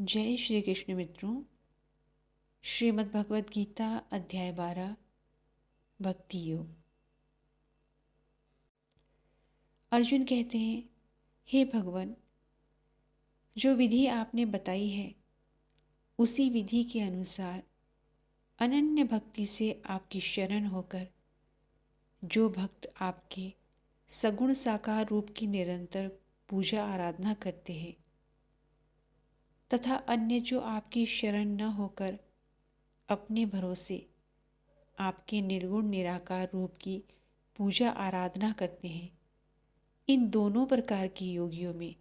जय श्री कृष्ण मित्रों। श्रीमद् भगवद गीता अध्याय 12 भक्ति योग। अर्जुन कहते हैं, हे भगवान, जो विधि आपने बताई है उसी विधि के अनुसार अनन्य भक्ति से आपकी शरण होकर जो भक्त आपके सगुण साकार रूप की निरंतर पूजा आराधना करते हैं तथा अन्य जो आपकी शरण न होकर अपने भरोसे आपके निर्गुण निराकार रूप की पूजा आराधना करते हैं, इन दोनों प्रकार के योगियों में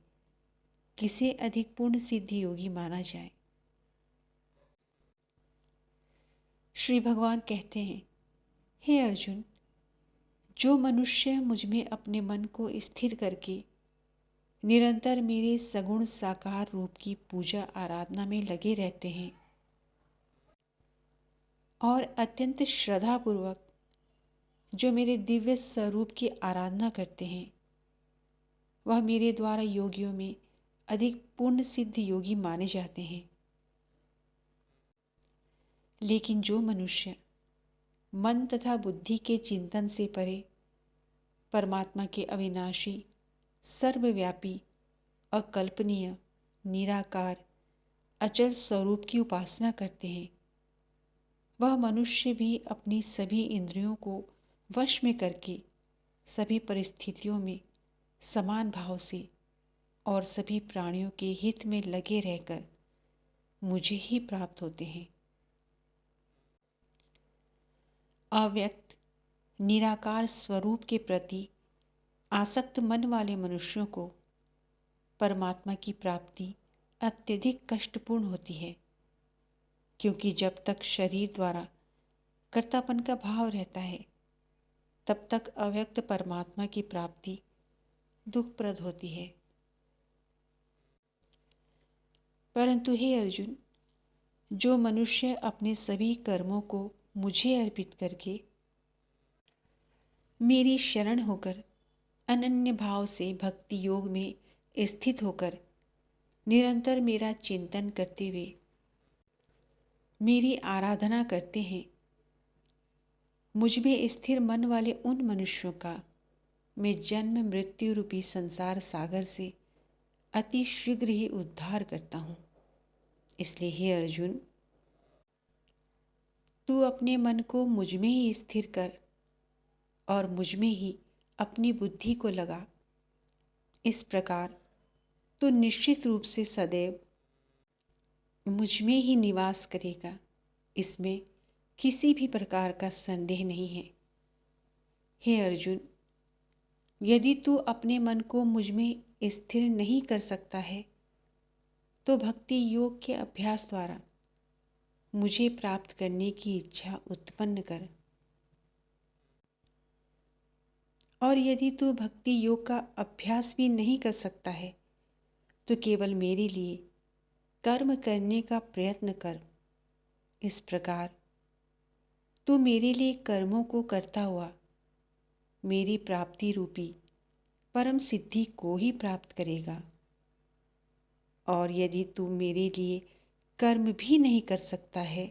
किसे अधिक पूर्ण सिद्ध योगी माना जाए। श्री भगवान कहते हैं, हे अर्जुन, जो मनुष्य मुझ में अपने मन को स्थिर करके निरंतर मेरे सगुण साकार रूप की पूजा आराधना में लगे रहते हैं और अत्यंत श्रद्धापूर्वक जो मेरे दिव्य स्वरूप की आराधना करते हैं, वह मेरे द्वारा योगियों में अधिक पूर्ण सिद्ध योगी माने जाते हैं। लेकिन जो मनुष्य मन तथा बुद्धि के चिंतन से परे परमात्मा के अविनाशी, सर्वव्यापी, अकल्पनीय, निराकार, अचल स्वरूप की उपासना करते हैं, वह मनुष्य भी अपनी सभी इंद्रियों को वश में करके सभी परिस्थितियों में समान भाव से और सभी प्राणियों के हित में लगे रहकर मुझे ही प्राप्त होते हैं। अव्यक्त निराकार स्वरूप के प्रति आसक्त मन वाले मनुष्यों को परमात्मा की प्राप्ति अत्यधिक कष्टपूर्ण होती है, क्योंकि जब तक शरीर द्वारा कर्तापन का भाव रहता है तब तक अव्यक्त परमात्मा की प्राप्ति दुखप्रद होती है। परंतु हे अर्जुन, जो मनुष्य अपने सभी कर्मों को मुझे अर्पित करके मेरी शरण होकर अनन्य भाव से भक्ति योग में स्थित होकर निरंतर मेरा चिंतन करते हुए मेरी आराधना करते हैं, मुझ में स्थिर मन वाले उन मनुष्यों का मैं जन्म मृत्यु रूपी संसार सागर से अति शीघ्र ही उद्धार करता हूँ। इसलिए हे अर्जुन, तू अपने मन को मुझ में ही स्थिर कर और मुझ में ही अपनी बुद्धि को लगा। इस प्रकार तू निश्चित रूप से सदैव मुझ में ही निवास करेगा, इसमें किसी भी प्रकार का संदेह नहीं है। हे अर्जुन, यदि तू अपने मन को मुझ में स्थिर नहीं कर सकता है तो भक्ति योग के अभ्यास द्वारा मुझे प्राप्त करने की इच्छा उत्पन्न कर। और यदि तू भक्ति योग का अभ्यास भी नहीं कर सकता है तो केवल मेरे लिए कर्म करने का प्रयत्न कर। इस प्रकार तू मेरे लिए कर्मों को करता हुआ मेरी प्राप्ति रूपी परम सिद्धि को ही प्राप्त करेगा। और यदि तू मेरे लिए कर्म भी नहीं कर सकता है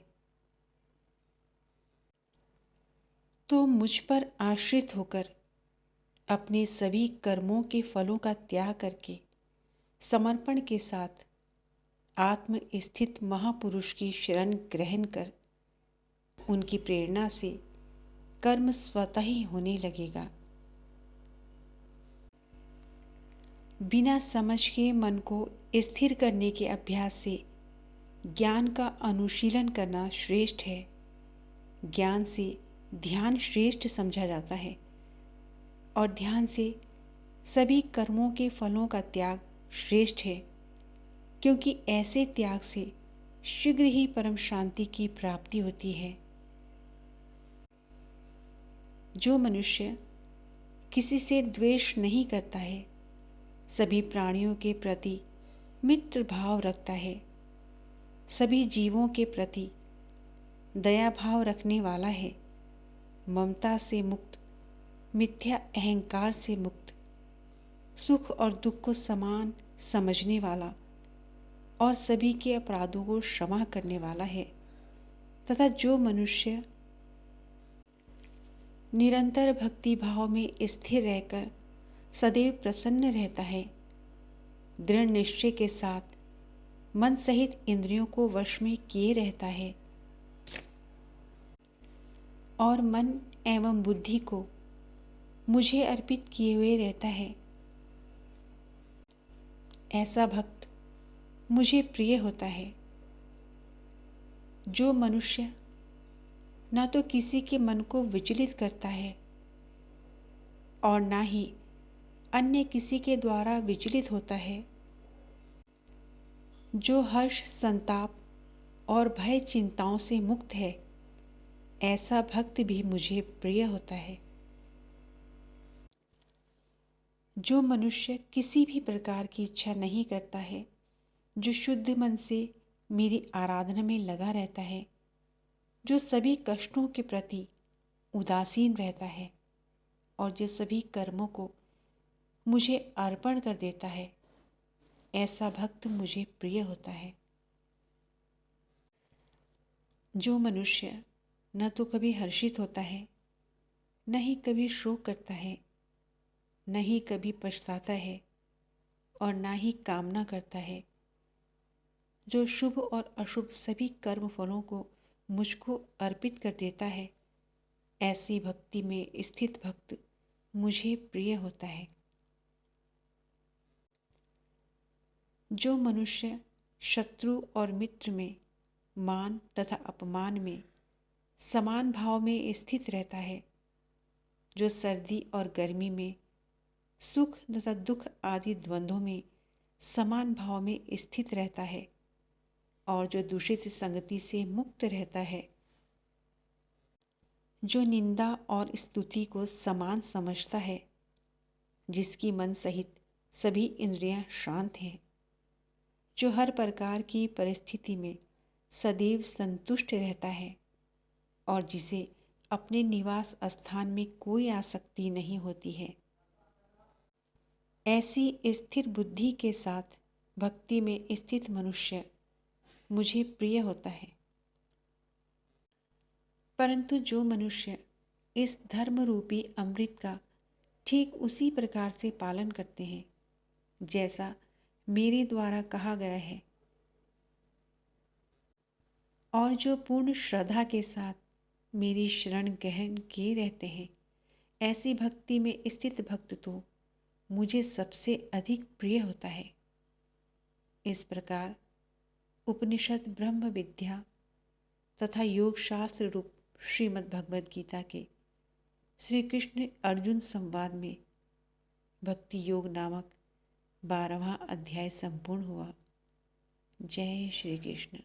तो मुझ पर आश्रित होकर अपने सभी कर्मों के फलों का त्याग करके समर्पण के साथ आत्म स्थित महापुरुष की शरण ग्रहण कर उनकी प्रेरणा से कर्म स्वतः ही होने लगेगा। बिना समझ के मन को स्थिर करने के अभ्यास से ज्ञान का अनुशीलन करना श्रेष्ठ है। ज्ञान से ध्यान श्रेष्ठ समझा जाता है और ध्यान से सभी कर्मों के फलों का त्याग श्रेष्ठ है, क्योंकि ऐसे त्याग से शीघ्र ही परम शांति की प्राप्ति होती है। जो मनुष्य किसी से द्वेष नहीं करता है, सभी प्राणियों के प्रति मित्र भाव रखता है, सभी जीवों के प्रति दया भाव रखने वाला है, ममता से मुक्त, मिथ्या अहंकार से मुक्त, सुख और दुख को समान समझने वाला और सभी के अपराधों को क्षमा करने वाला है तथा जो मनुष्य निरंतर भक्ति भाव में स्थिर रहकर सदैव प्रसन्न रहता है, दृढ़ निश्चय के साथ मन सहित इंद्रियों को वश में किए रहता है और मन एवं बुद्धि को मुझे अर्पित किए हुए रहता है, ऐसा भक्त मुझे प्रिय होता है। जो मनुष्य न तो किसी के मन को विचलित करता है और न ही अन्य किसी के द्वारा विचलित होता है, जो हर्ष संताप और भय चिंताओं से मुक्त है, ऐसा भक्त भी मुझे प्रिय होता है। जो मनुष्य किसी भी प्रकार की इच्छा नहीं करता है, जो शुद्ध मन से मेरी आराधना में लगा रहता है, जो सभी कष्टों के प्रति उदासीन रहता है और जो सभी कर्मों को मुझे अर्पण कर देता है, ऐसा भक्त मुझे प्रिय होता है। जो मनुष्य न तो कभी हर्षित होता है, न ही कभी शोक करता है, न ही कभी पछताता है और न ही कामना करता है, जो शुभ और अशुभ सभी कर्म फलों को मुझको अर्पित कर देता है, ऐसी भक्ति में स्थित भक्त मुझे प्रिय होता है। जो मनुष्य शत्रु और मित्र में, मान तथा अपमान में समान भाव में स्थित रहता है, जो सर्दी और गर्मी में, सुख तथा दुख आदि द्वंद्वों में समान भाव में स्थित रहता है और जो दूषित संगति से मुक्त रहता है, जो निंदा और स्तुति को समान समझता है, जिसकी मन सहित सभी इंद्रियां शांत हैं, जो हर प्रकार की परिस्थिति में सदैव संतुष्ट रहता है और जिसे अपने निवास स्थान में कोई आसक्ति नहीं होती है, ऐसी स्थिर बुद्धि के साथ भक्ति में स्थित मनुष्य मुझे प्रिय होता है। परंतु जो मनुष्य इस धर्म रूपी अमृत का ठीक उसी प्रकार से पालन करते हैं जैसा मेरे द्वारा कहा गया है और जो पूर्ण श्रद्धा के साथ मेरी शरण ग्रहण किए रहते हैं, ऐसी भक्ति में स्थित भक्त तो मुझे सबसे अधिक प्रिय होता है। इस प्रकार उपनिषद ब्रह्म विद्या तथा योग शास्त्र रूप श्रीमद् भगवद गीता के श्री कृष्ण अर्जुन संवाद में भक्ति योग नामक 12वां अध्याय संपूर्ण हुआ। जय श्री कृष्ण।